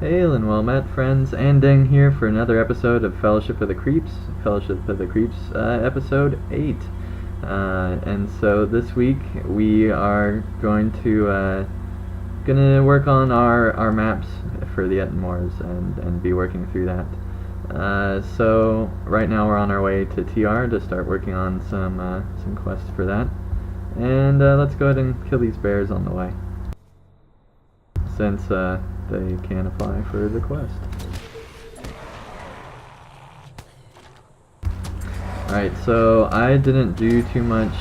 Hail and well met, friends, and Deng here for another episode of Fellowship of the Creeps, episode 8. And so this week we are gonna work on our maps for the Ettenmoors and be working through that. So right now we're on our way to TR to start working on some quests for that. And let's go ahead and kill these bears on the way, since they can apply for the quest. Alright, so I didn't do too much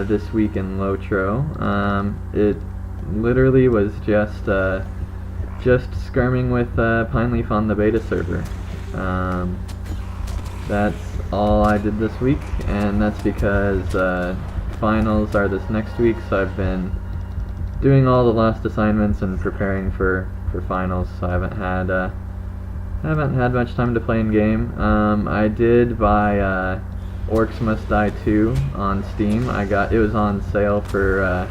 this week in LOTRO. It literally was just skirming with Pineleaf on the beta server. That's all I did this week, and that's because finals are this next week, so I've been doing all the last assignments and preparing for finals, so I haven't had much time to play in game. I did buy Orcs Must Die 2 on Steam. It was on sale for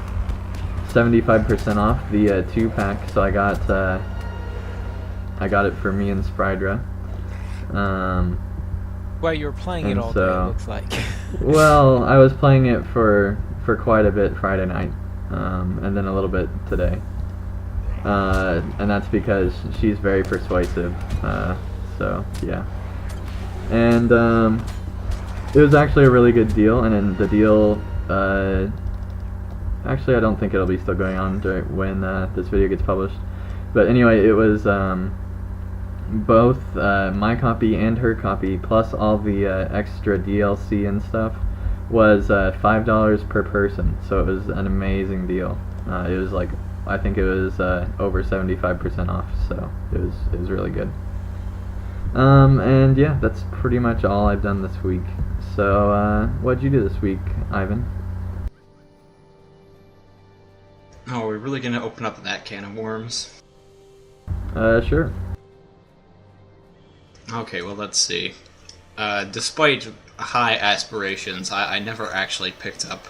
75% off the 2-pack, so I got it for me and Sprydra. Well, you were playing it all day, it looks like. Well, I was playing it for quite a bit Friday night, and then a little bit today. And that's because she's very persuasive, so yeah. And it was actually a really good deal, and in the deal, actually I don't think it'll be still going on when this video gets published. But anyway, it was both my copy and her copy, plus all the extra DLC and stuff, was $5 per person, so it was an amazing deal. It was like, I think it was over 75% off, so it was really good. And yeah, that's pretty much all I've done this week. So what'd you do this week, Ivan? Oh, are we really gonna open up that can of worms? Sure. Okay, well, let's see. Despite high aspirations, I never actually picked up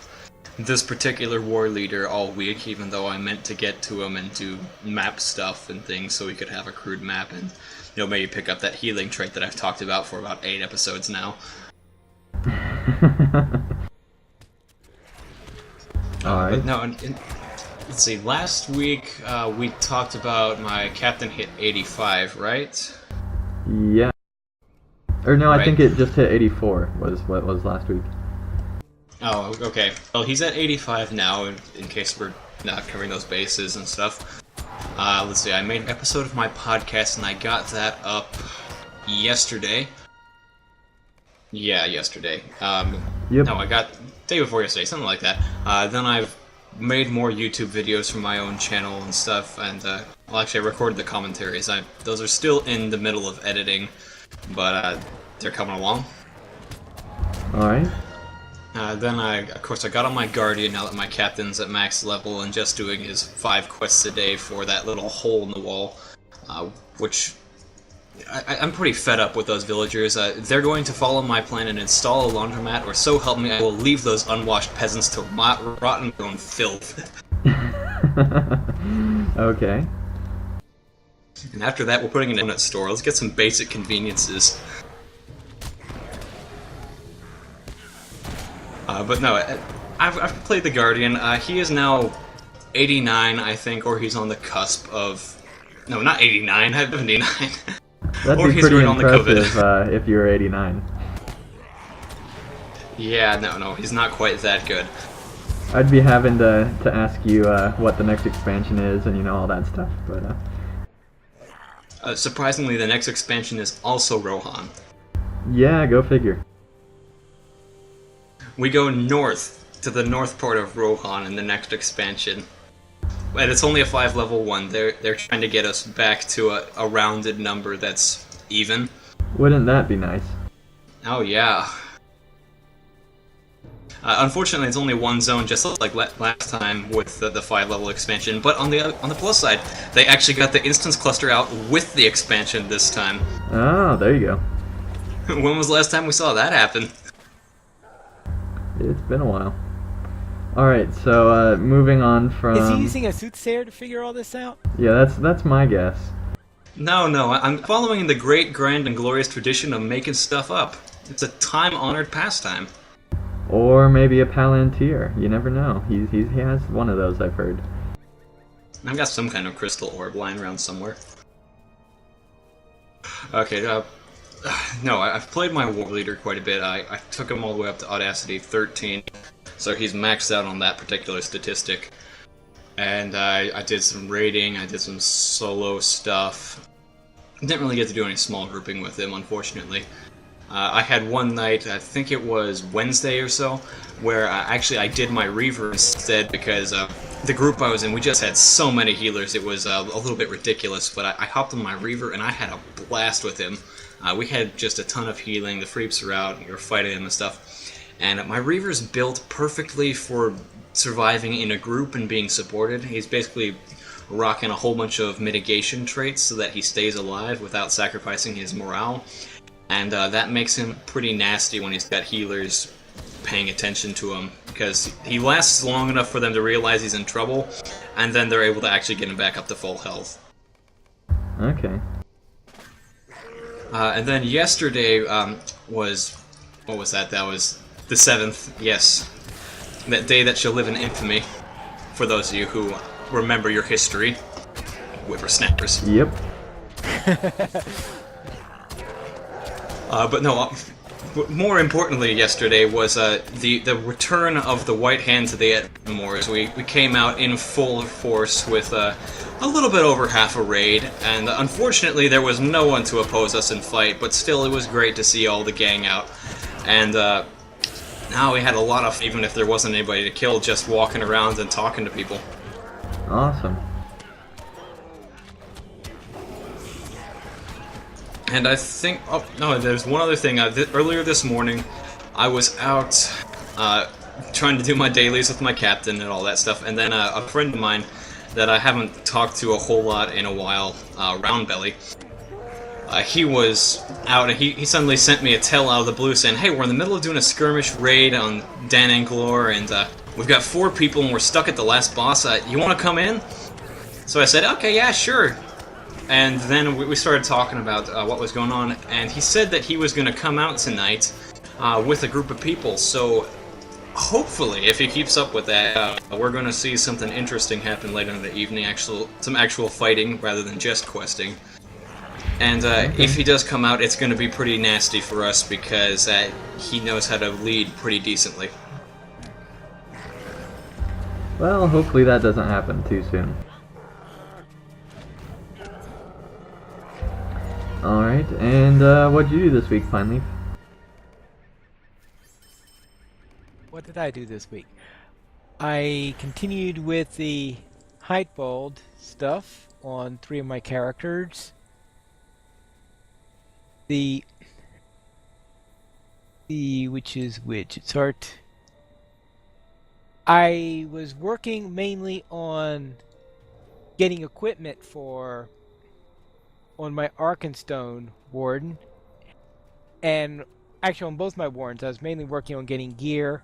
this particular war leader all week, even though I meant to get to him and do map stuff and things so we could have a crude map and, maybe pick up that healing trait that I've talked about for about 8 episodes now. Alright. But no, let's see, last week we talked about my captain hit 85, right? Yeah. Or no, I Right. think it just hit 84 was what it was last week. Oh, okay. Well, he's at 85 now, in case we're not covering those bases and stuff. Let's see, I made an episode of my podcast, and I got that up yesterday. Yeah, yesterday. Yep. No, I got day before yesterday, something like that. Then I've made more YouTube videos from my own channel and stuff, and well, actually, I recorded the commentaries. Those are still in the middle of editing, but they're coming along. Alright. Then of course, I got on my Guardian now that my captain's at max level and just doing his 5 quests a day for that little hole in the wall, which I'm pretty fed up with those villagers. They're going to follow my plan and install a laundromat, or so help me, I will leave those unwashed peasants to rot in their own filth. Okay. And after that, we're putting in a donut store. Let's get some basic conveniences. But no, I've played the Guardian. He is now 89, I think, or he's on the cusp of... No, not 89, 79. That'd Or be he's pretty right on the impressive if you were 89. Yeah, no, he's not quite that good. I'd be having to ask you what the next expansion is and all that stuff, but Surprisingly, the next expansion is also Rohan. yeah, go figure. We go north to the north part of Rohan in the next expansion. And it's only a 5-level one. They're trying to get us back to a rounded number that's even. Wouldn't that be nice? Oh yeah. Unfortunately, it's only one zone, just like last time with the 5-level expansion. But on the plus side, they actually got the instance cluster out with the expansion this time. Oh, there you go. When was the last time we saw that happen? It's been a while. Alright, so moving on from... Is he using a soothsayer to figure all this out? Yeah, that's my guess. No, I'm following the great, grand, and glorious tradition of making stuff up. It's a time-honored pastime. Or maybe a Palantir. You never know. He has one of those, I've heard. I've got some kind of crystal orb lying around somewhere. Okay, no, I've played my war leader quite a bit. I took him all the way up to Audacity 13, so he's maxed out on that particular statistic. And I did some raiding, I did some solo stuff. Didn't really get to do any small grouping with him, unfortunately. I had one night, I think it was Wednesday or so, where actually I did my Reaver instead because the group I was in, we just had so many healers, it was a little bit ridiculous, but I hopped on my Reaver and I had a blast with him. We had just a ton of healing, the Freeps are out, we were fighting him and stuff. And my Reaver's built perfectly for surviving in a group and being supported. He's basically rocking a whole bunch of mitigation traits so that he stays alive without sacrificing his morale. And that makes him pretty nasty when he's got healers paying attention to him, because he lasts long enough for them to realize he's in trouble, and then they're able to actually get him back up to full health. Okay. And then yesterday was... what was that? That was the 7th, yes. That day that shall live in infamy, for those of you who remember your history. Whippersnappers. Yep. But no, more importantly yesterday was the return of the White Hand to the Edmores. We came out in full force with a little bit over half a raid, and unfortunately there was no one to oppose us in fight, but still it was great to see all the gang out. And now we had a lot of, even if there wasn't anybody to kill, just walking around and talking to people. Awesome. And I think, oh no, there's one other thing. Earlier this morning, I was out trying to do my dailies with my captain and all that stuff, and then a friend of mine that I haven't talked to a whole lot in a while, Roundbelly, he was out and he suddenly sent me a tell out of the blue saying, hey, we're in the middle of doing a skirmish raid on Dan Anglor, and we've got 4 people and we're stuck at the last boss. You want to come in? So I said, okay, yeah, sure. And then we started talking about what was going on, and he said that he was going to come out tonight with a group of people, so hopefully, if he keeps up with that, we're going to see something interesting happen later in the evening, some actual fighting rather than just questing. And if he does come out, it's going to be pretty nasty for us, because he knows how to lead pretty decently. Well, hopefully that doesn't happen too soon. Alright, and what'd you do this week, Pineleaf? What did I do this week? I continued with the height bold stuff on 3 of my characters. Which is which? It's hard. I was working mainly on getting equipment on my Arkenstone Warden, and actually on both my Wardens I was mainly working on getting gear.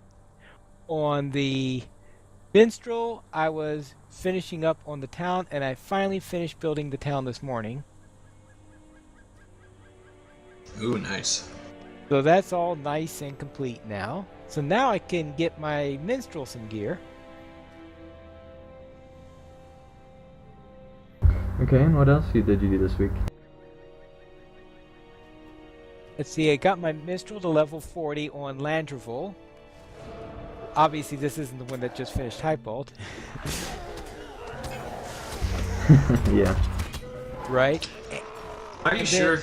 On the Minstrel I was finishing up on the town, and I finally finished building the town this morning. Ooh, nice. So that's all nice and complete now. So now I can get my Minstrel some gear. Okay, and what else did you do this week? Let's see, I got my Minstrel to level 40 on Landreval. Obviously this isn't the one that just finished Hypebolt. Yeah. Right? Are you sure?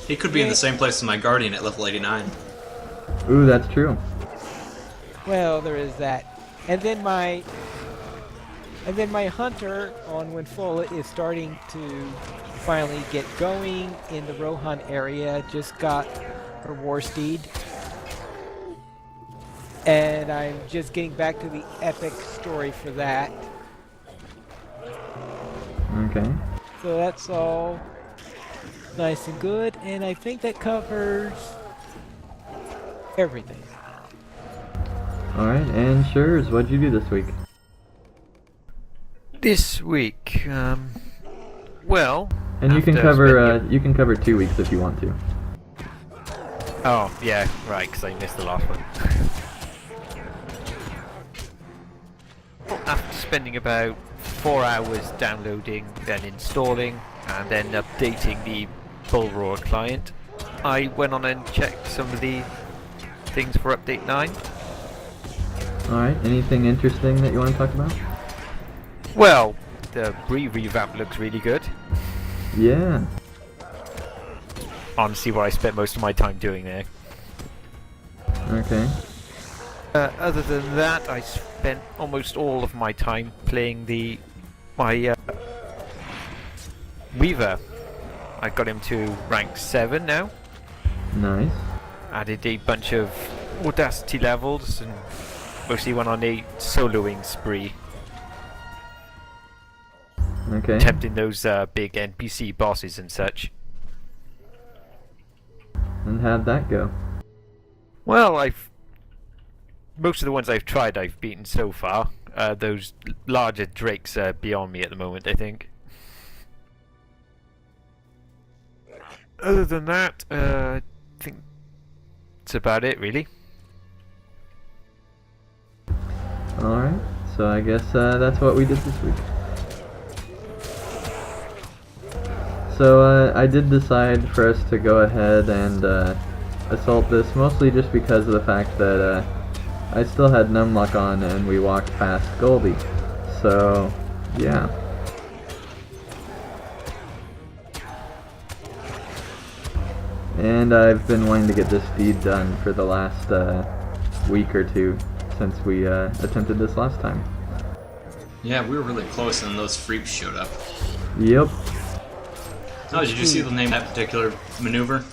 He could be in the same place as my Guardian at level 89. Ooh, that's true. Well, there is that. And then my Hunter on Winfola is starting to finally get going in the Rohan area. Just got her War Steed. And I'm just getting back to the epic story for that. Okay. So that's all nice and good, and I think that covers everything. Alright, and Shurs, what'd you do this week? This week, well... And you can After spending you can cover 2 weeks if you want to. Oh, yeah, right, because I missed the last one. After spending about 4 hours downloading, then installing, and then updating the Bullroar client, I went on and checked some of the things for Update 9. Alright, anything interesting that you want to talk about? Well, the revamp looks really good. Yeah. Honestly, what I spent most of my time doing there. Okay. Other than that, I spent almost all of my time playing my Weaver. I got him to rank 7 now. Nice. Added a bunch of Audacity levels and mostly went on a soloing spree. Okay. Tempting those big NPC bosses and such. And how'd that go? Well, most of the ones I've tried I've beaten so far. Those larger drakes are beyond me at the moment, I think. Other than that, I think that's about it, really. Alright, so I guess that's what we did this week. So I did decide for us to go ahead and assault this, mostly just because of the fact that I still had Numlock on and we walked past Goldie. So, yeah. And I've been wanting to get this deed done for the last week or two since we attempted this last time. Yeah, we were really close and those freaks showed up. Yep. Oh, did you see the name of that particular maneuver?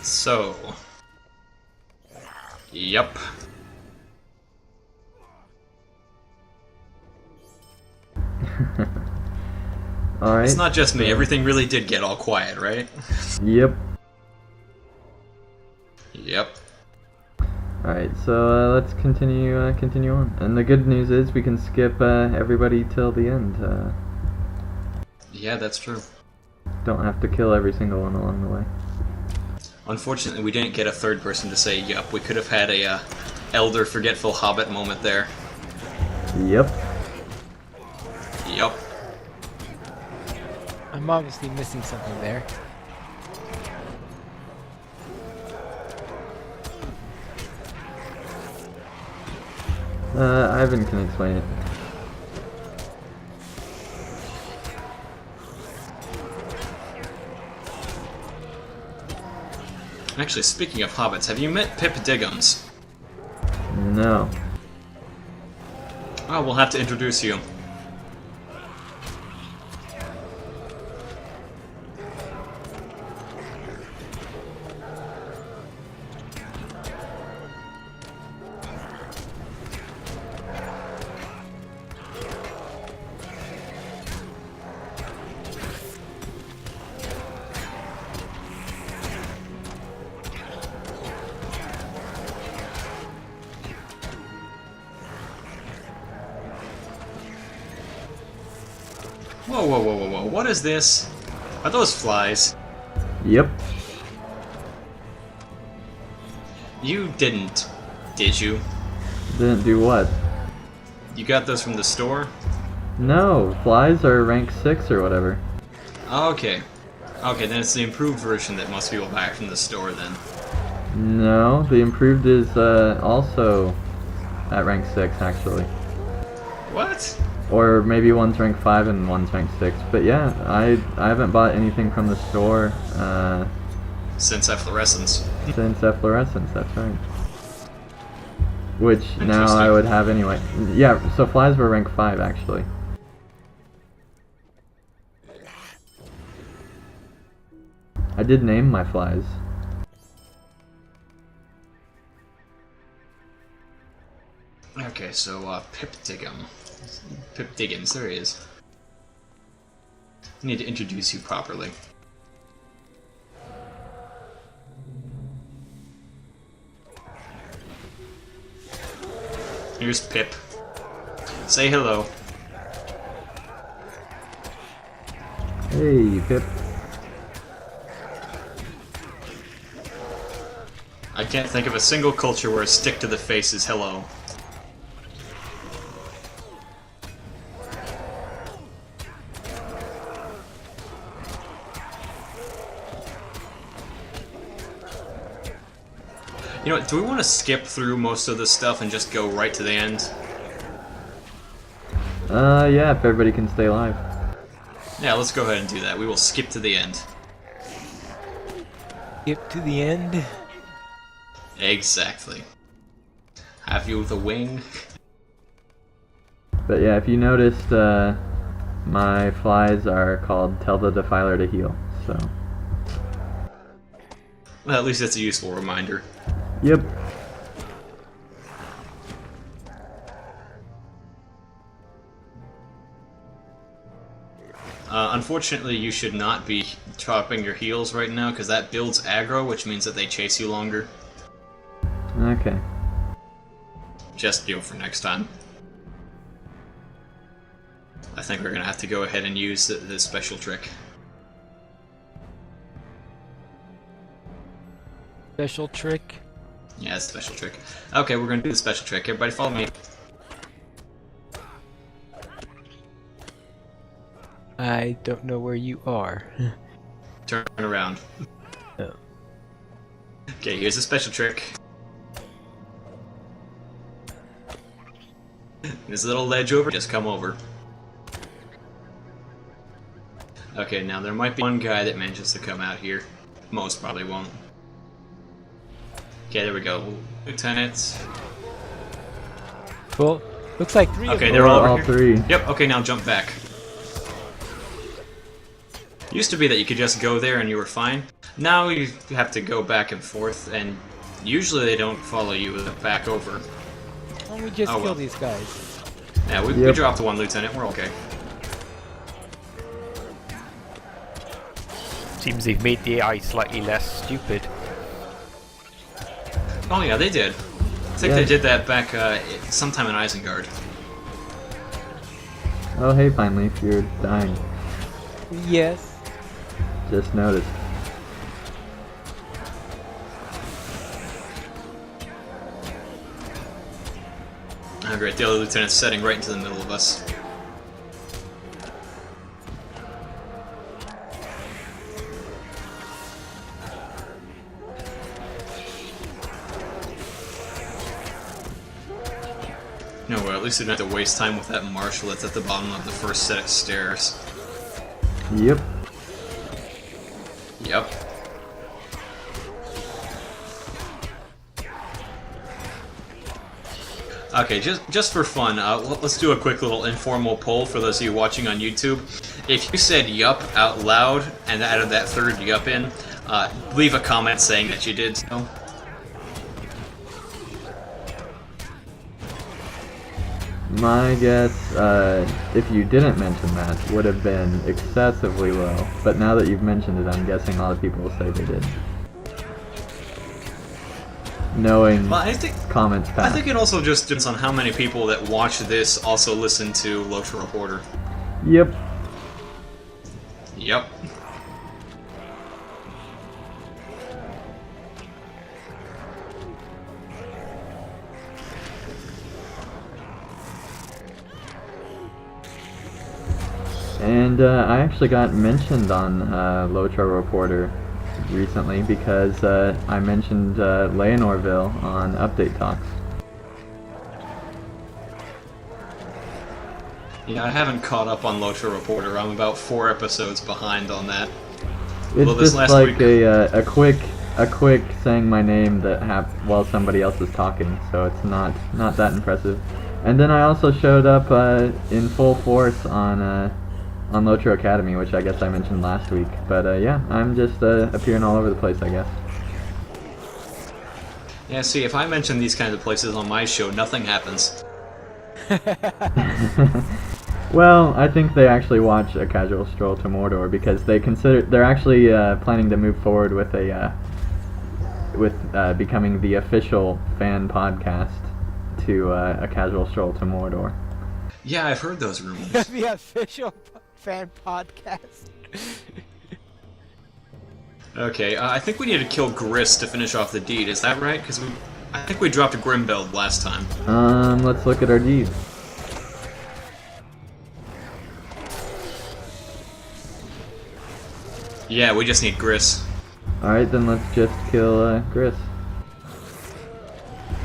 So, yep. Alright. It's not just me, everything really did get all quiet, right? Yep. Yep. Alright, so let's continue on. And the good news is we can skip everybody till the end. Yeah, that's true. Don't have to kill every single one along the way. Unfortunately, we didn't get a third person to say yup. We could have had a elder forgetful hobbit moment there. Yep. Yup. I'm obviously missing something there. Ivan can explain it. Actually, speaking of hobbits, have you met Pip Diggums? No. Oh, we'll have to introduce you. Whoa, whoa, whoa, whoa, whoa. What is this? Are those flies? Yep. You didn't, did you? Didn't do what? You got those from the store? No, flies are rank 6 or whatever. Okay. Okay, then it's the improved version that most people buy from the store then. No, the improved is also at rank 6 actually. What? Or maybe one's rank 5 and one's rank 6. But yeah, I haven't bought anything from the store Since Efflorescence. since Efflorescence, that's right. Which now I Interesting. would have anyway. Yeah, so flies were rank 5 actually. I did name my flies. Okay, so, Pip Diggins, there he is. I need to introduce you properly. Here's Pip. Say hello. Hey, Pip. I can't think of a single culture where a stick to the face is hello. You know what, do we want to skip through most of this stuff and just go right to the end? Yeah, if everybody can stay alive. Yeah, let's go ahead and do that. We will skip to the end. Skip to the end. Exactly. Have you the wing? But yeah, if you noticed, my flies are called Tell the Defiler to Heal, so. Well, at least that's a useful reminder. Yep. Unfortunately, you should not be chopping your heals right now, because that builds aggro, which means that they chase you longer. Okay. Just, for next time. I think we're gonna have to go ahead and use the special trick. Special trick. Yeah, it's a special trick. Okay, we're gonna do the special trick. Everybody follow me. I don't know where you are. Turn around. Oh. Okay, here's the special trick. There's a little ledge over, just come over. Okay, now there might be one guy that manages to come out here. Most probably won't. Okay, there we go. Lieutenant. Well, looks like three of Okay, them. they're all over all here. three. Yep, okay, now jump back. Used to be that you could just go there and you were fine. Now you have to go back and forth, and usually they don't follow you back over. Why don't we just Oh, kill well. these guys? Yeah, we Yep. dropped one, Lieutenant. We're okay. Seems they've made the AI slightly less stupid. Oh yeah, they did. I think Yeah. they did that back sometime in Isengard. Oh hey, Pine Leaf, you're dying. Yes. Just noticed. Oh great, the other lieutenant's setting right into the middle of us. No, well, at least we don't have to waste time with that marshal that's at the bottom of the first set of stairs. Yep. Yep. Okay, just for fun, let's do a quick little informal poll for those of you watching on YouTube. If you said yup out loud and added that third yup in, leave a comment saying that you did so. My guess, if you didn't mention that, would have been excessively low. But now that you've mentioned it, I'm guessing a lot of people will say they did. Knowing Well, I think comments past. it also just depends on how many people that watch this also listen to LOTRO Reporter. Yep. Yep. And I actually got mentioned on LOTRO Reporter recently because I mentioned Leonorville on Update Talks. Yeah, I haven't caught up on LOTRO Reporter. I'm about 4 episodes behind on that. It's Well, this just last like week- a quick saying my name that while somebody else is talking, so it's not that impressive. And then I also showed up in full force on LOTRO Academy, which I guess I mentioned last week. But yeah, I'm just appearing all over the place, I guess. Yeah, see, if I mention these kinds of places on my show, nothing happens. Well, I think they actually watch A Casual Stroll to Mordor because they're actually planning to move forward with becoming the official fan podcast to A Casual Stroll to Mordor. Yeah, I've heard those rumors. The official fan podcast. Okay, I think we need to kill Gris to finish off the deed, is that right? Because I think we dropped a Grimbeld last time. Let's look at our deeds. Yeah, we just need Gris. Alright, then let's just kill Gris.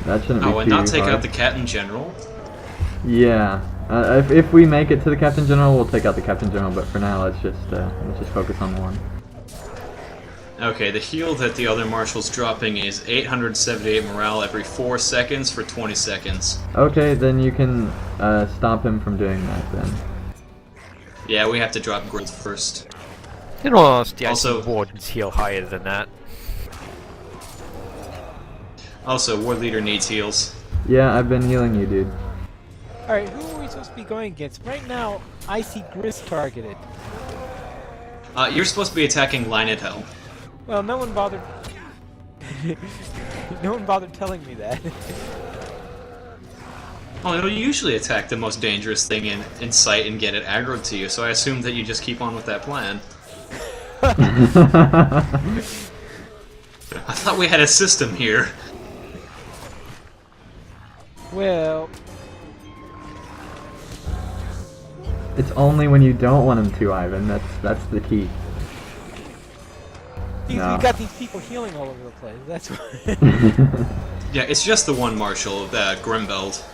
That shouldn't be Oh, too and not take hard. out the Captain General? Yeah. If we make it to the Captain General, we'll take out the Captain General, but for now, let's just focus on one. Okay, the heal that the other marshal's dropping is 878 morale every 4 seconds for 20 seconds. Okay, then you can stop him from doing that then. Yeah, we have to drop Gris first. In all honesty, I Also- think Wardens heal higher than that. Also, War Leader needs heals. Yeah, I've been healing you, dude. Alright, who are we supposed to be going against? Right now, I see Gris targeted. You're supposed to be attacking Lyned Hell. Well, no one bothered... no one bothered telling me that. Well, it'll usually attack the most dangerous thing in sight and get it aggroed to you, so I assume that you just keep on with that plan. I thought we had a system here. Well, It's only when you don't want him to, Ivan. That's the key. No. we got these people healing all over the place, that's why. Yeah, it's just the one marshal, the Grimbeld.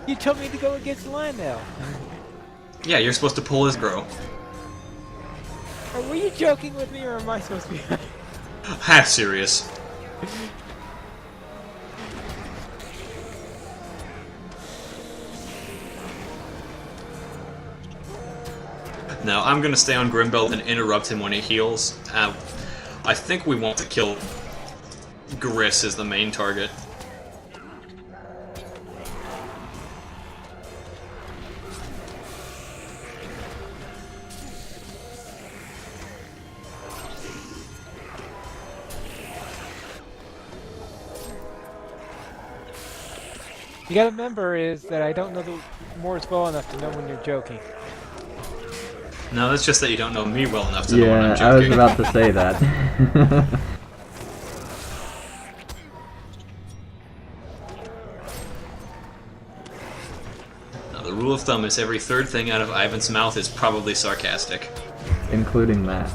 You told me to go against Lionel. Yeah, you're supposed to pull his grow. Were you joking with me, or am I supposed to be... Half serious. No, I'm gonna stay on Grimbeld and interrupt him when he heals. I think we want to kill Gris as the main target. You gotta remember is that I don't know the Moors well enough to know when you're joking. No, that's just that you don't know me well enough to know when Yeah, I'm I was joking. about to say that. Now, the rule of thumb is every third thing out of Ivan's mouth is probably sarcastic. Including that.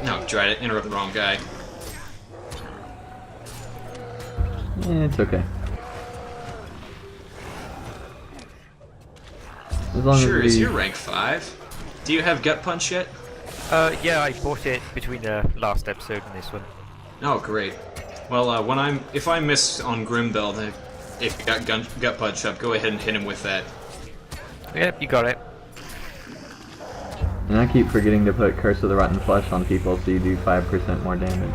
No, try to interrupt the wrong guy. It's okay. As long Sure, as is we... your rank 5? Do you have Gut Punch yet? Yeah, I bought it between the last episode and this one. Oh, great. Well, if I miss on Grimbeld, if you got Gut Punch up, go ahead and hit him with that. Yep, you got it. And I keep forgetting to put Curse of the Rotten Flesh on people so you do 5% more damage.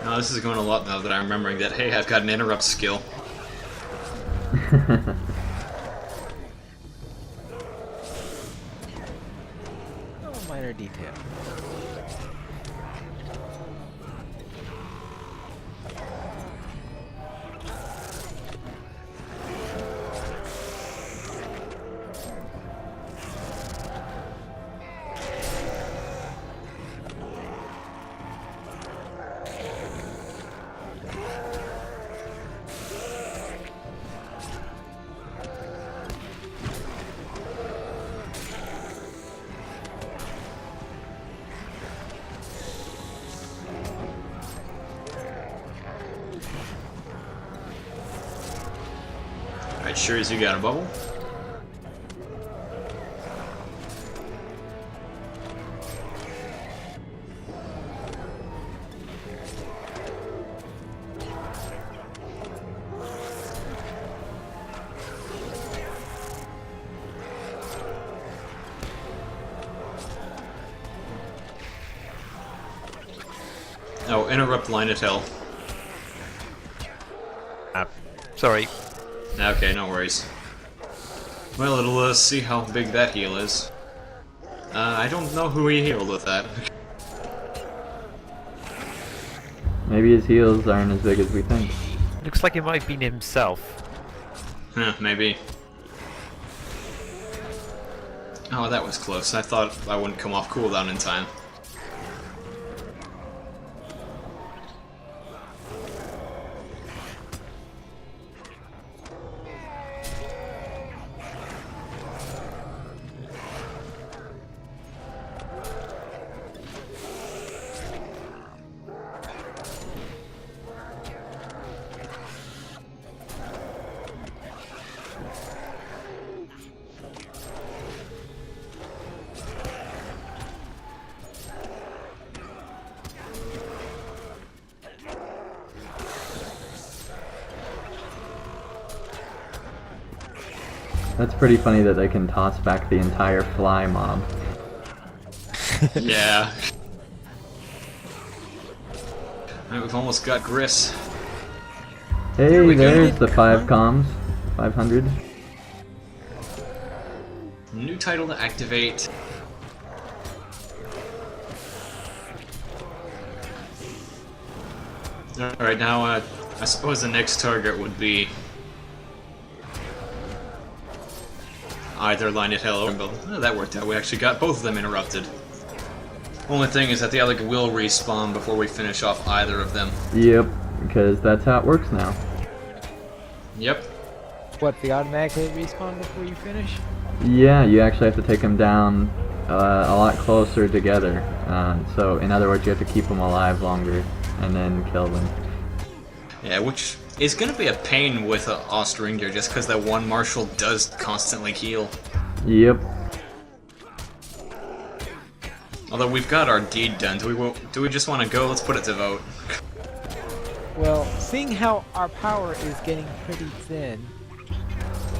Now, this is going a lot now that I'm remembering that, hey, I've got an interrupt skill. Oh, minor minor detail. Alright, sure as you got a bubble. Oh, interrupt line of hell. Sorry. Okay, no worries. Well, let's see how big that heal is. I don't know who he healed with that. Maybe his heals aren't as big as we think. Looks like it might have been himself. Huh, maybe. Oh, that was close. I thought I wouldn't come off cooldown in time. That's pretty funny that they can toss back the entire fly mob. Yeah. Alright, we've almost got Gris. Hey, we go. there's the 5 comms. 500. New title to activate. Alright, now I suppose the next target would be either Line of Hell or Build. Oh, that worked out. We actually got both of them interrupted. Only thing is that the other will respawn before we finish off either of them. Yep, because that's how it works now. Yep. What, they automatically respawn before you finish? Yeah, you actually have to take them down a lot closer together. So, in other words, you have to keep them alive longer and then kill them. Yeah, which is going to be a pain with Ostringir just because that one Marshal does constantly heal. Yep. Although we've got our deed done, do we just want to go? Let's put it to vote. Well, seeing how our power is getting pretty thin.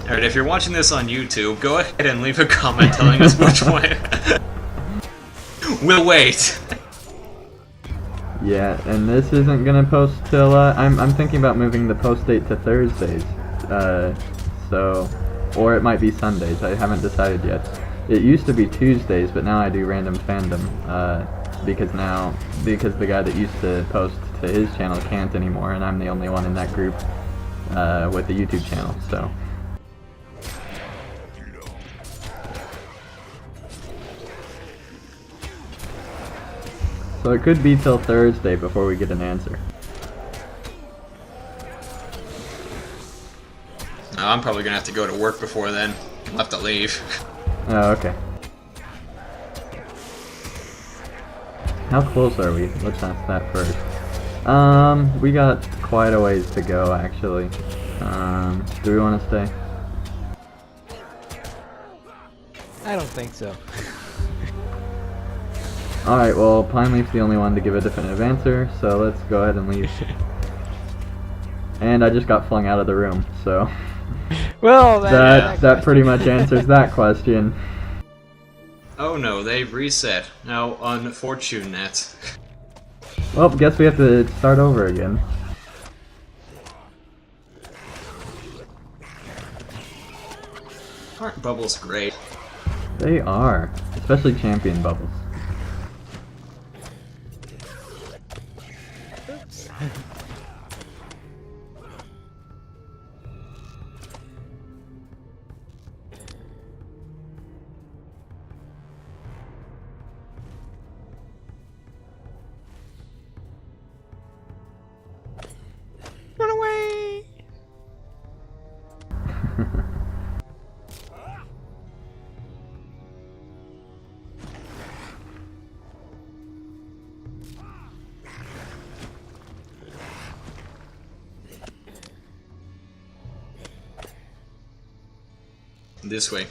Alright, if you're watching this on YouTube, go ahead and leave a comment telling us which way. We'll wait. Yeah, and this isn't gonna post till, I'm thinking about moving the post date to Thursdays. Or it might be Sundays, I haven't decided yet. It used to be Tuesdays, but now I do random fandom, because the guy that used to post to his channel can't anymore, and I'm the only one in that group, with the YouTube channel, so. So it could be till Thursday before we get an answer. I'm probably gonna have to go to work before then. I'll have to leave. Oh, okay. How close are we? Let's ask that first. We got quite a ways to go, actually. Do we want to stay? I don't think so. Alright, well, Pineleaf's the only one to give a definitive answer, so let's go ahead and leave. And I just got flung out of the room, so... Well, that pretty much answers that question. Oh no, they've reset. Now, unfortunate. Well, guess we have to start over again. Aren't bubbles great? They are, especially champion bubbles. This way. You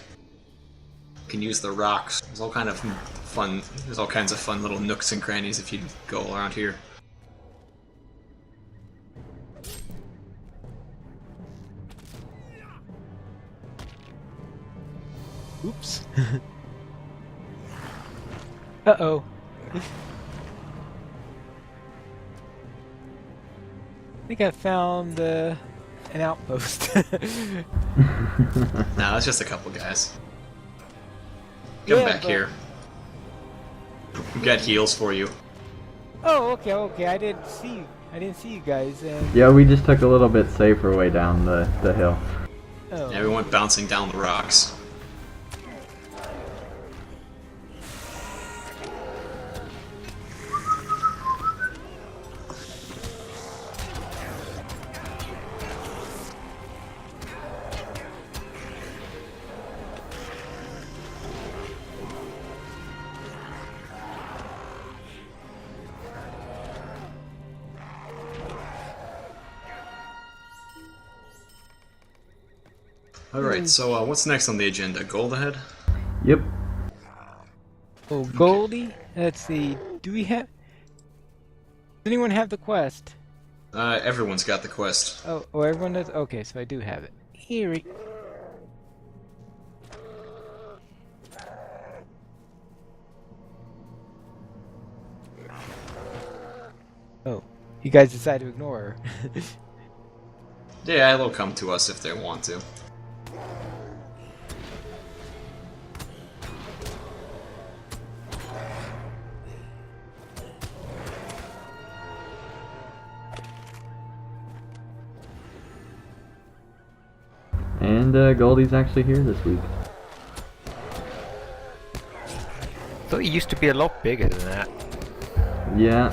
can use the rocks. There's all kind of fun. There's all kinds of fun little nooks and crannies if you go around here. Oops. Uh-oh. I think I found an outpost. Nah, it's just a couple guys. Come back here. We've got heals for you. Oh, okay. I didn't see you guys. And Yeah, we just took a little bit safer way down the hill. oh. Yeah, we went bouncing down the rocks. Alright, so what's next on the agenda? Gold ahead? Yep. Oh, Goldie. Let's see. Do we have? Does anyone have the quest? Everyone's got the quest. Oh, everyone does. Okay, so I do have it. Here we. Oh, you guys decide to ignore her. Yeah, they'll come to us if they want to. And Goldie's actually here this week. Thought it used to be a lot bigger than that. Yeah.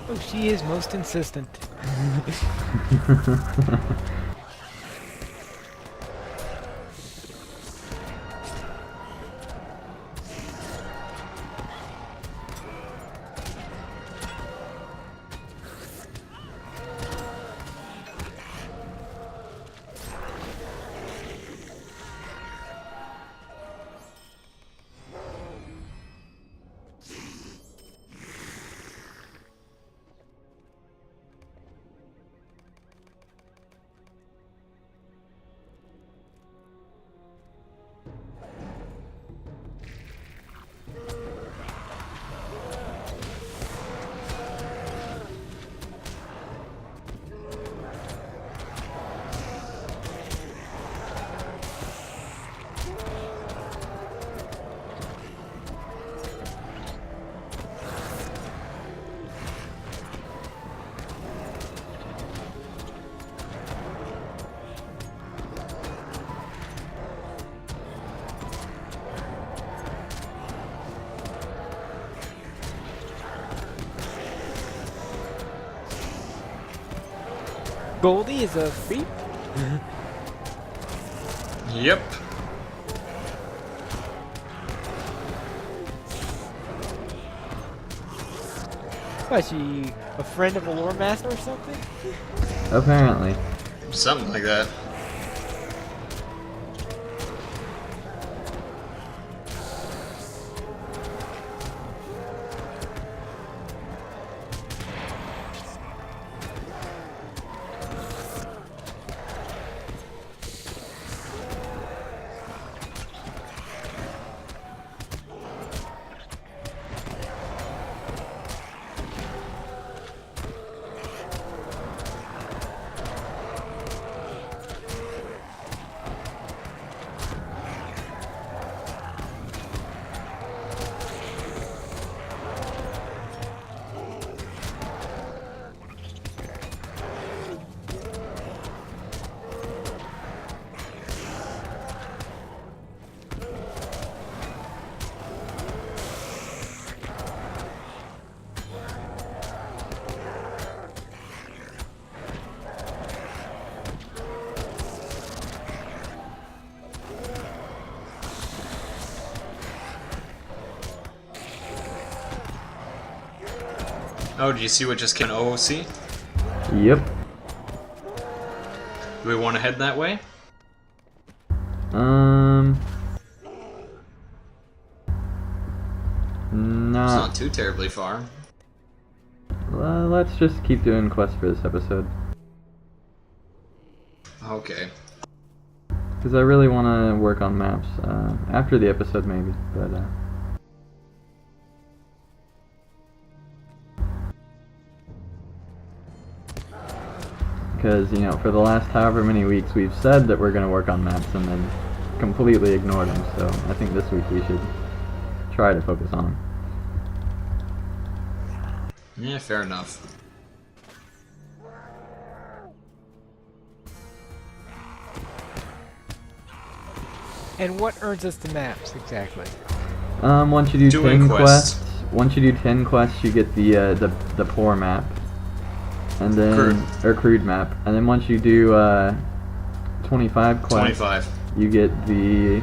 Oh, she is most insistent. Goldie is a freak. Yep. Was she a friend of a lore master or something? Apparently. Something like that. Oh, did you see what just came in OOC? Yep. Do we want to head that way? It's Not. not too terribly far. Let's just keep doing quests for this episode. Okay. Because I really want to work on maps. After the episode, maybe. But, because, you know, for the last however many weeks we've said that we're going to work on maps and then completely ignored them. So I think this week we should try to focus on them. Yeah, fair enough. And what earns us the maps exactly? Once you do Doing 10 quests. once you do 10 quests, you get the poor map, and then Crude. or crude map, and then once you do 25 quests, 25. you get the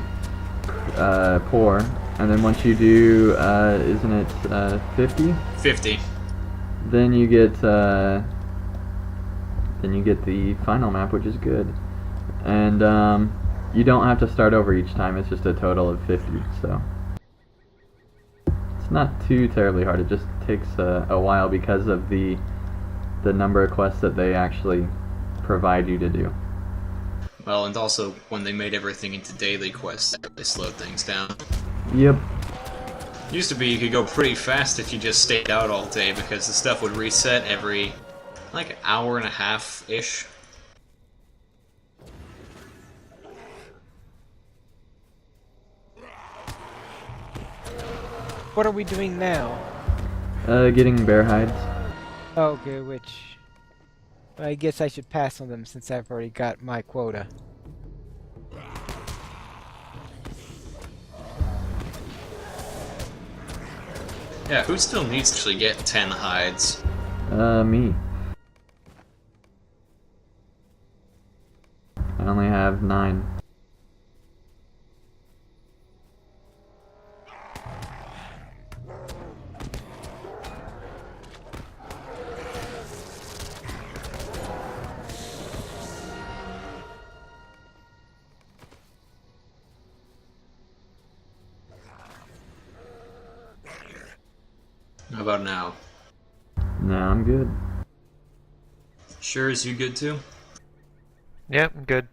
poor, and then once you do isn't it 50? 50. Then you get the final map, which is good, and you don't have to start over each time. It's just a total of 50, so it's not too terribly hard. It just takes a while because of the number of quests that they actually provide you to do. Well, and also when they made everything into daily quests, they slowed things down. Yep. Used to be you could go pretty fast if you just stayed out all day because the stuff would reset every like hour and a half-ish. What are we doing now? Getting bear hides. Okay, which I guess I should pass on them since I've already got my quota. Yeah, who still needs to actually get 10 hides? Me. I only have 9. How about now? No, I'm good. Sure, is you good too? Yeah, I'm good.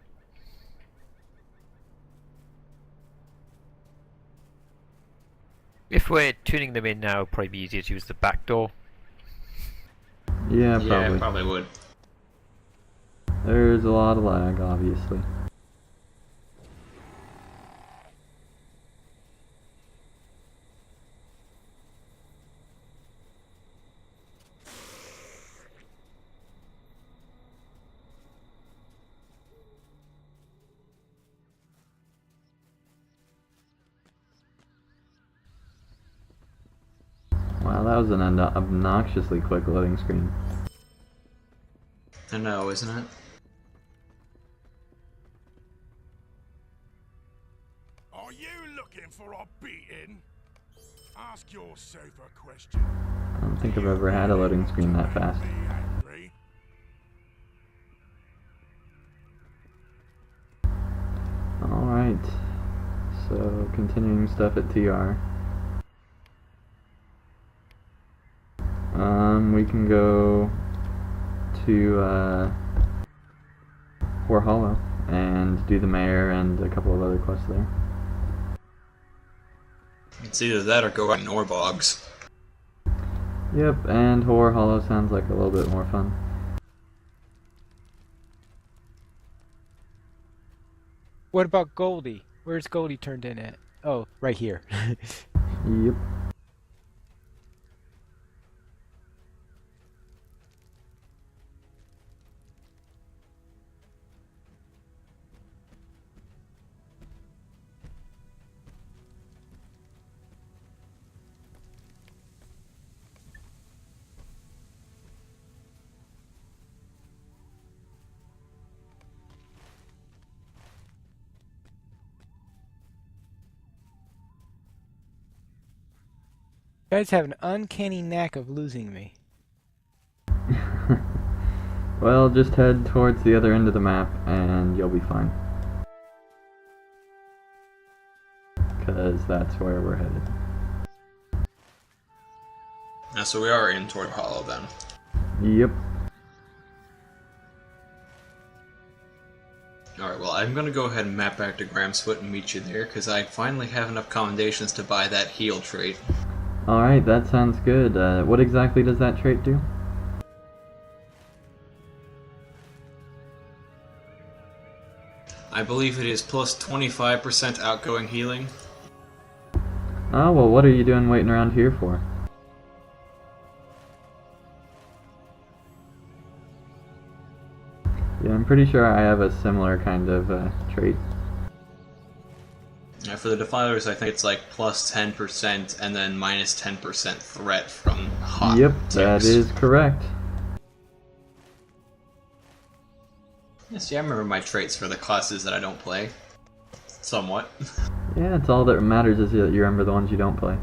If we're tuning them in now, it'll probably be easier to use the back door. Yeah, Yeah, probably. probably would. There's a lot of lag, obviously. Wow, that was an obnoxiously quick loading screen. I know, isn't it? Are you looking for a beating? Ask yourself a question. I don't think I've ever had a loading screen that fast. Be angry. Alright. So, continuing stuff at TR. We can go to War Hollow and do the mayor and a couple of other quests there. It's either that or go out in Orbogs. Yep, and Horror Hollow sounds like a little bit more fun. What about Goldie? Where's Goldie turned in at? Oh, right here. Yep. You guys have an uncanny knack of losing me. Well, just head towards the other end of the map and you'll be fine. Because that's where we're headed. So we are in toward Hollow then. Yep. Alright, well, I'm gonna go ahead and map back to Gramsfoot and meet you there, because I finally have enough commendations to buy that heal trait. Alright, that sounds good. What exactly does that trait do? I believe it is plus 25% outgoing healing. Oh, well, what are you doing waiting around here for? Yeah, I'm pretty sure I have a similar kind of trait. For the Defilers, I think it's like plus 10% and then minus 10% threat from hot Yep, ticks. that is correct. Yeah, see, I remember my traits for the classes that I don't play. Somewhat. Yeah, it's all that matters is that you remember the ones you don't play.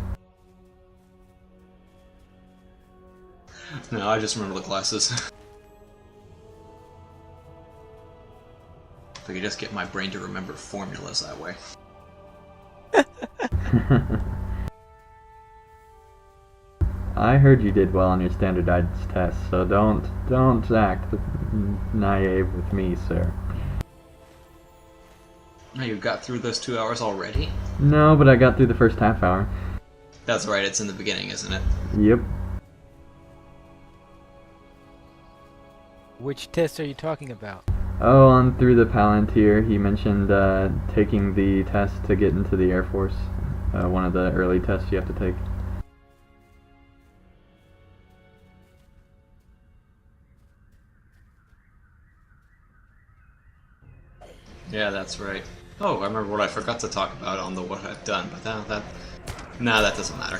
No, I just remember the classes. If I could just get my brain to remember formulas that way. I heard you did well on your standardized test, so don't act naive with me, sir. Now you got through those 2 hours already? No, but I got through the first half hour. That's right, it's in the beginning, isn't it? Yep. Which test are you talking about? Oh, on through the Palantir, he mentioned taking the test to get into the Air Force. One of the early tests you have to take. Yeah, that's right. Oh, I remember what I forgot to talk about on the what I've done, but that doesn't matter.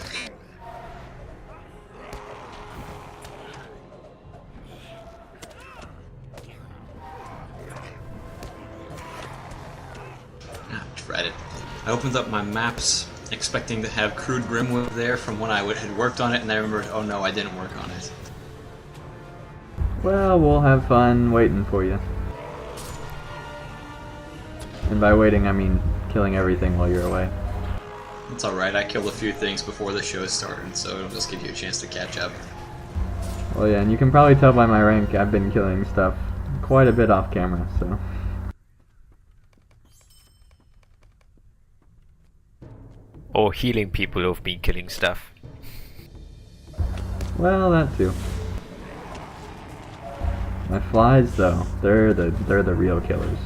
Dread it. I opened up my maps expecting to have Crude Grimwood there from when I had worked on it, and I remembered, oh no, I didn't work on it. Well, we'll have fun waiting for you. And by waiting, I mean killing everything while you're away. It's alright, I killed a few things before the show started, so it'll just give you a chance to catch up. Well, yeah, and you can probably tell by my rank, I've been killing stuff quite a bit off camera, so... Or healing people who've been killing stuff. Well, that too. My flies, though, they're the real killers.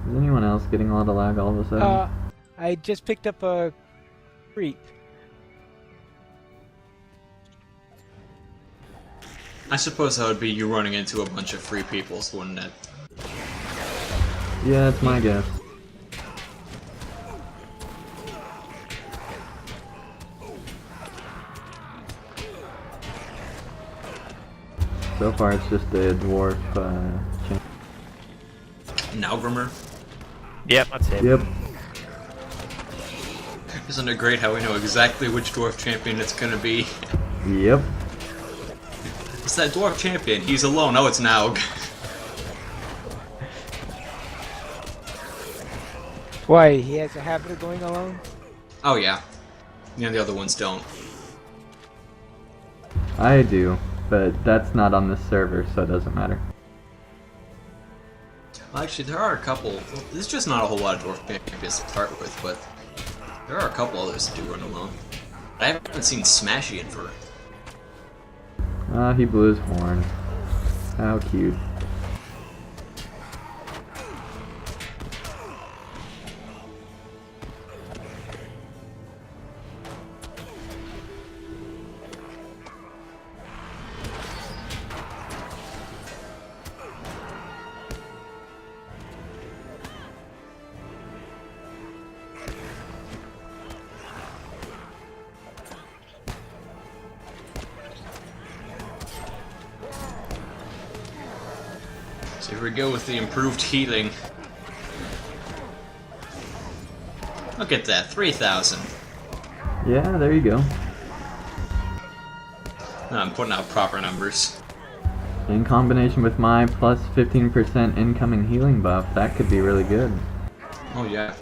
Is anyone else getting a lot of lag all of a sudden? I just picked up a creep. I suppose that would be you running into a bunch of free peoples, wouldn't it? Yeah, that's my guess. So far it's just a dwarf champ. Naugrimer? Yep, that's it. Yep. Isn't it great how we know exactly which dwarf champion it's gonna be? Yep. It's that dwarf champion, he's alone. Oh, it's Naug. Why, he has a habit of going alone? Oh yeah. Yeah, the other ones don't. I do, but that's not on this server, so it doesn't matter. Well, actually, there are a couple. Well, there's just not a whole lot of dwarf champions to start with, but there are a couple others that do run alone. I haven't seen Smashy in for. He blew his horn. How cute. So here we go with the improved healing. Look at that, 3,000. Yeah, there you go. No, I'm putting out proper numbers. In combination with my plus 15% incoming healing buff, that could be really good. Oh yeah.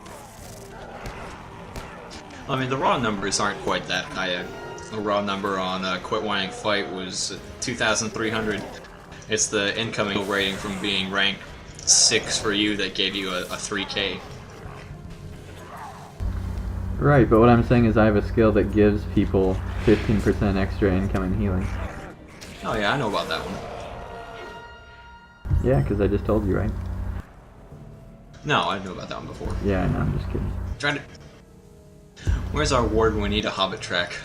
I mean, the raw numbers aren't quite that high. A raw number on Quit Whining Fight was 2,300. It's the incoming rating from being ranked 6 for you that gave you a 3k. Right, but what I'm saying is I have a skill that gives people 15% extra incoming healing. Oh yeah, I know about that one. Yeah, because I just told you, right? No, I knew about that one before. Yeah, I know, I'm just kidding. Trying to... Where's our ward when we need a hobbit track?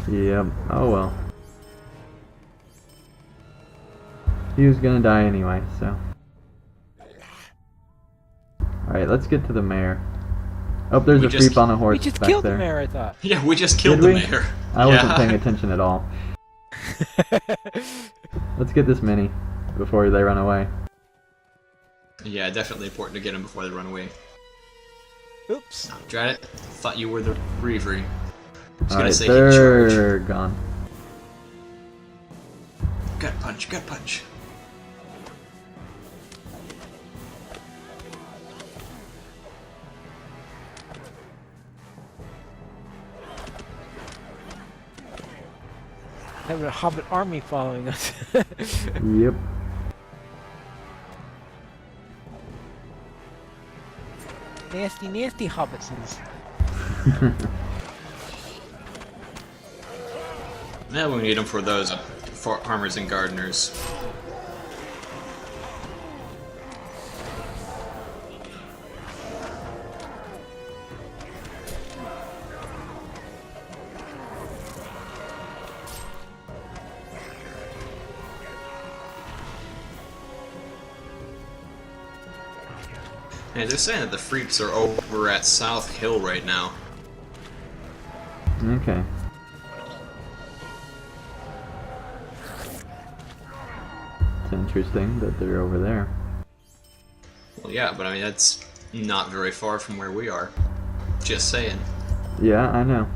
Yep, oh well. He was gonna die anyway, so... Alright, let's get to the mayor. Oh, there's a creep on a horse We just back killed there. the mayor, I thought. Yeah, we just killed Did the we? mayor. I wasn't paying attention at all. Let's get this mini before they run away. Yeah, definitely important to get him before they run away. Oops. Drat it. Thought you were the Reavery. Just gonna Alright, say hit charge. they're gone. Gut punch, gut punch. Have a hobbit army following us. Yep. Nasty, nasty hobbitsons. Yeah, we need them for those farmers and gardeners. Yeah, they're saying that the freaks are over at South Hill right now. Okay. It's interesting that they're over there. Well, yeah, but I mean, that's not very far from where we are. Just saying. Yeah, I know.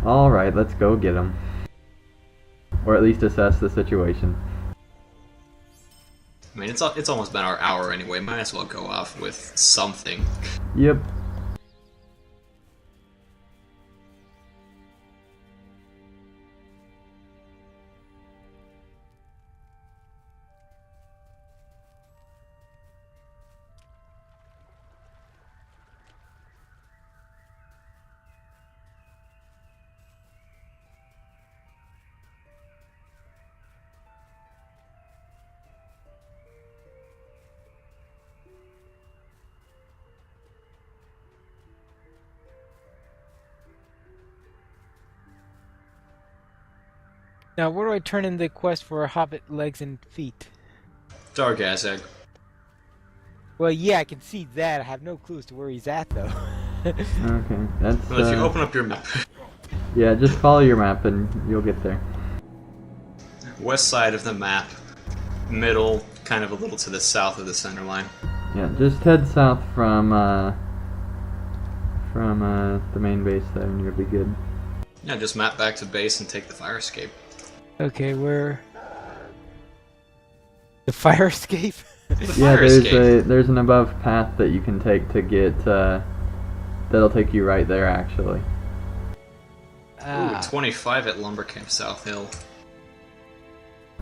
Alright, let's go get them. Or at least assess the situation. I mean, it's almost been our hour anyway. Might as well go off with something. Yep. Now, where do I turn in the quest for hobbit legs and feet? Dark ass egg. Well, yeah, I can see that. I have no clue as to where he's at, though. Okay, that's... Well, if you open up your map, Yeah, just follow your map and you'll get there. west side of the map, middle, kind of a little to the south of the center line. Yeah, just head south from the main base there and you'll be good. Yeah, just map back to base and take the fire escape. Okay, where... The fire escape? The Yeah, fire escape. there's an above path that you can take to get, that'll take you right there actually. Ooh, 25 at Lumber Camp South Hill.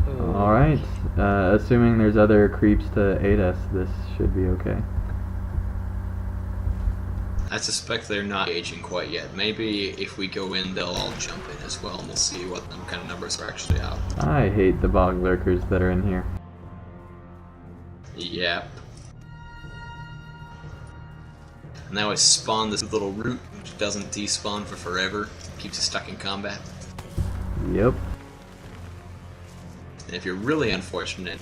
Oh. Alright, assuming there's other creeps to aid us, this should be okay. I suspect they're not aging quite yet. Maybe if we go in, they'll all jump in as well, and we'll see what kind of numbers are actually out. I hate the bog lurkers that are in here. Yep. And they always spawn this little root, which doesn't despawn for forever. Keeps you stuck in combat. Yep. And if you're really unfortunate...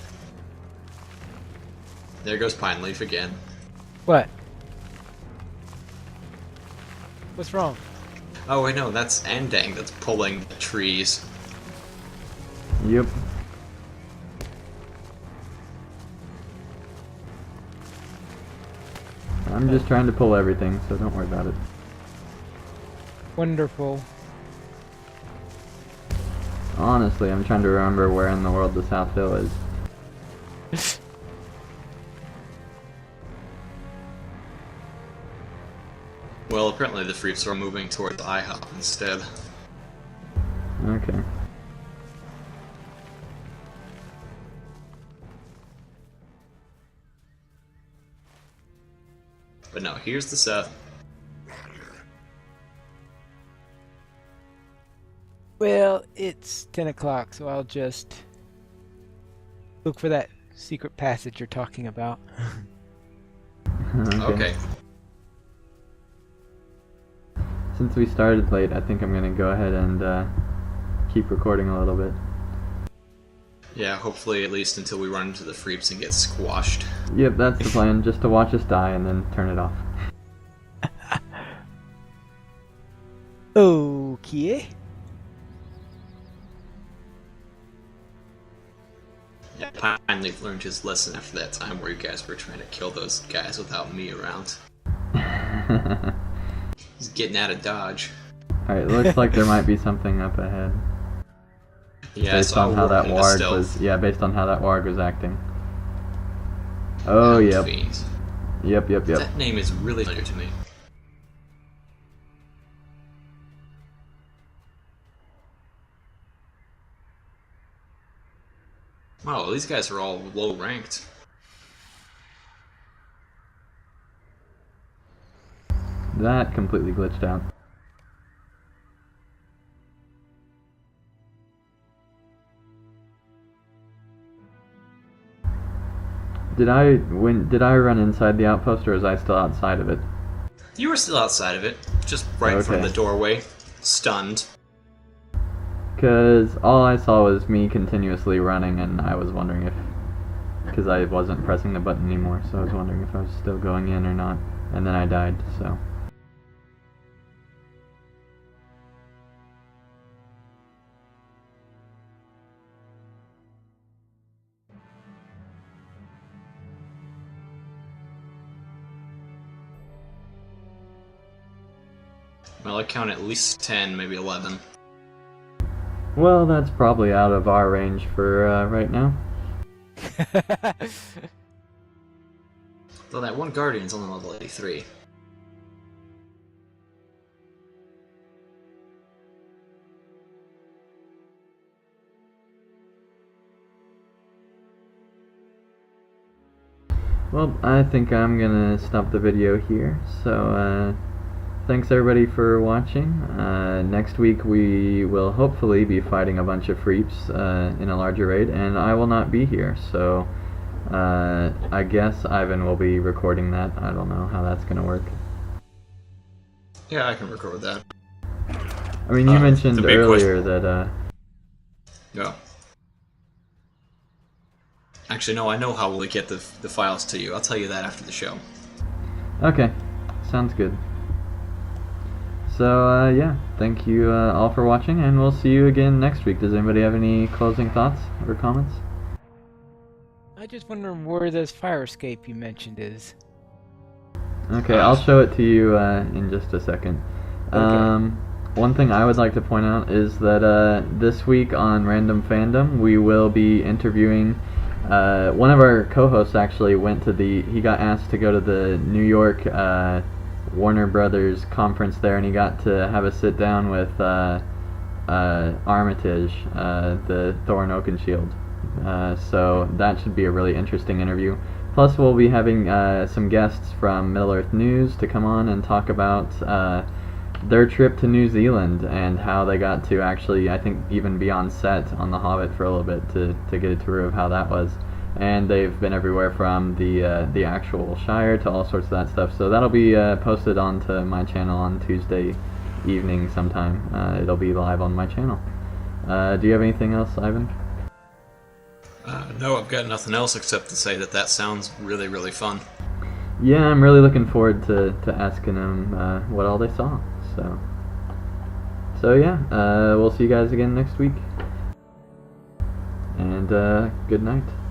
There goes Pine Leaf again. What? What's wrong? Oh wait, no, that's Andang that's pulling the trees. Yep. I'm just trying to pull everything, so don't worry about it. Wonderful. Honestly, I'm trying to remember where in the world the South Hill is. Well, apparently the Freeps are moving towards IHOP instead. Okay. But no, here's the South. Well, it's 10 o'clock, so I'll just look for that secret passage you're talking about. Okay. Since we started late, I think I'm gonna go ahead and keep recording a little bit. Yeah, hopefully at least until we run into the Freeps and get squashed. Yep, that's the plan, just to watch us die and then turn it off. Okay. Yeah, finally learned his lesson after that time where you guys were trying to kill those guys without me around. He's getting out of dodge. Alright, looks like there might be something up ahead. Yeah, Based so on how that warg stealth. was, yeah, based on how that warg was acting. Oh, yep. Fiends. Yep. That name is really familiar to me. Wow, these guys are all low ranked. That completely glitched out. Did I run inside the outpost, or was I still outside of it? You were still outside of it, just right from Okay. the doorway, stunned. Because all I saw was me continuously running, and I was wondering if... Because I wasn't pressing the button anymore, so I was wondering if I was still going in or not. And then I died, so... Well, I count at least 10, maybe 11. Well, that's probably out of our range for right now. Though that one Guardian's only level 83. Well, I think I'm gonna stop the video here, so thanks everybody for watching. Next week we will hopefully be fighting a bunch of Freeps in a larger raid, and I will not be here, so I guess Ivan will be recording that. I don't know how that's gonna work. Yeah, I can record that. I mean, you mentioned the big earlier that No. Actually, no, I know how we'll get the files to you. I'll tell you that after the show. Okay, sounds good. So, yeah, thank you all for watching, and we'll see you again next week. Does anybody have any closing thoughts or comments? I just wonder where this fire escape you mentioned is. Okay, I'll show it to you in just a second. Okay. One thing I would like to point out is that this week on Random Fandom, we will be interviewing... one of our co-hosts actually he got asked to go to the New York Warner Brothers conference there, and he got to have a sit down with Armitage, the Thor and Oakenshield. So that should be a really interesting interview. Plus, we'll be having some guests from Middle Earth News to come on and talk about their trip to New Zealand and how they got to actually, I think, even be on set on The Hobbit for a little bit to get a tour of how that was. And they've been everywhere from the actual Shire to all sorts of that stuff. So that'll be posted onto my channel on Tuesday evening sometime. It'll be live on my channel. Do you have anything else, Ivan? No, I've got nothing else except to say that sounds really, really fun. Yeah, I'm really looking forward to asking them what all they saw. So, So yeah, we'll see you guys again next week. And good night.